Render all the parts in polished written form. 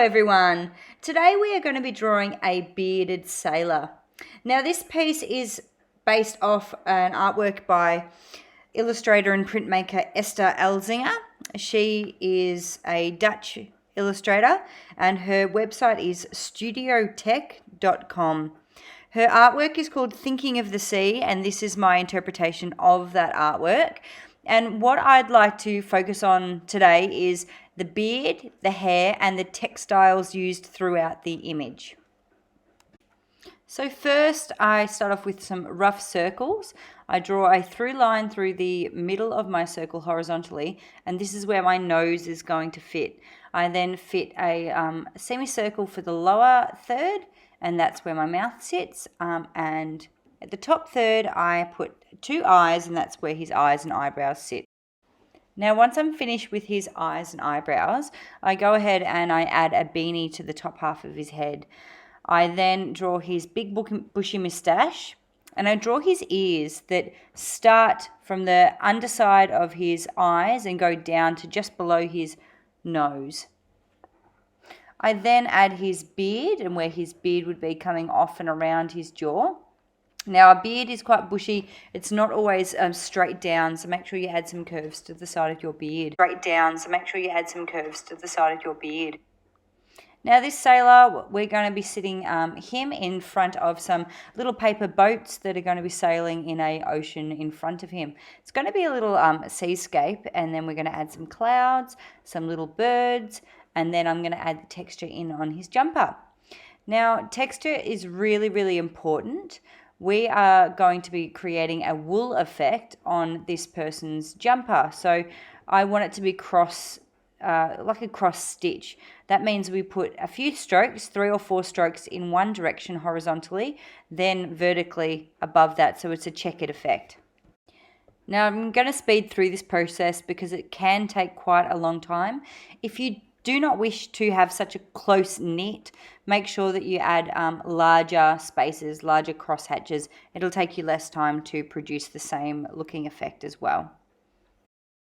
everyone. Today we are going to be drawing a bearded sailor. Now this piece is based off an artwork by illustrator and printmaker Esther Elzinga. She is a Dutch illustrator and her website is studiotech.com. Her artwork is called Thinking of the Sea, and this is my interpretation of that artwork. And what I'd like to focus on today is the beard, the hair, and the textiles used throughout the image. So first I start off with some rough circles. I draw a through line through the middle of my circle horizontally, and this is where my nose is going to fit. I then fit a semicircle for the lower third, and that's where my mouth sits, and at the top third I put two eyes, and that's where his eyes and eyebrows sit. Now once I'm finished with his eyes and eyebrows, I go ahead and I add a beanie to the top half of his head. I then draw his big bushy moustache, and I draw his ears that start from the underside of his eyes and go down to just below his nose. I then add his beard, and where his beard would be coming off and around his jaw. Now a beard is quite bushy. It's not always straight down, so make sure you add some curves to the side of your beard. Now this sailor, we're going to be sitting him in front of some little paper boats that are going to be sailing in an ocean in front of him. It's going to be a little seascape, and then we're going to add some clouds, some little birds, and then I'm going to add the texture in on his jumper. Now texture is really, really important. We are going to be creating a wool effect on this person's jumper. So I want it to be like a cross stitch. That means we put a few strokes, 3 or 4 strokes in one direction horizontally, then vertically above that, so it's a checkered effect. Now I'm going to speed through this process because it can take quite a long time. If you do not wish to have such a close knit, make sure that you add larger spaces, larger cross hatches. It'll take you less time to produce the same looking effect as well.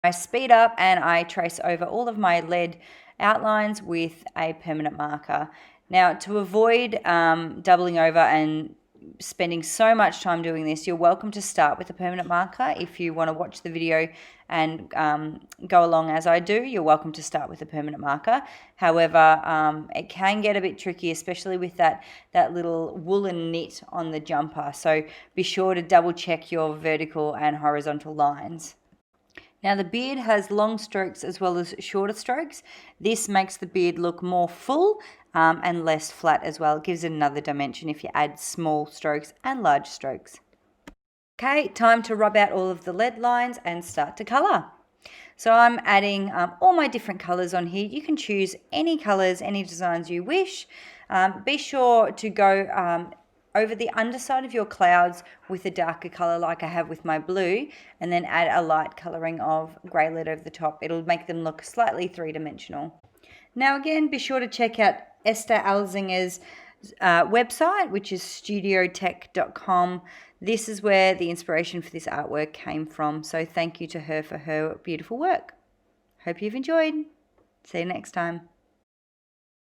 I speed up and I trace over all of my lead outlines with a permanent marker. Now to avoid doubling over and spending so much time doing this, you're welcome to start with a permanent marker. If you want to watch the video and go along as I do, you're welcome to start with a permanent marker. However, it can get a bit tricky, especially with that little woolen knit on the jumper. So be sure to double check your vertical and horizontal lines. Now the beard has long strokes as well as shorter strokes. This makes the beard look more full and less flat as well. It gives it another dimension if you add small strokes and large strokes. Okay, time to rub out all of the lead lines and start to colour. So I'm adding all my different colours on here. You can choose any colours, any designs you wish. Be sure to go over the underside of your clouds with a darker colour like I have with my blue, and then add a light colouring of grey lead over the top. It'll make them look slightly three-dimensional. Now again, be sure to check out Esther Elzinga's website, which is studiotech.com. This is where the inspiration for this artwork came from, so thank you to her for her beautiful work. Hope you've enjoyed. See you next time.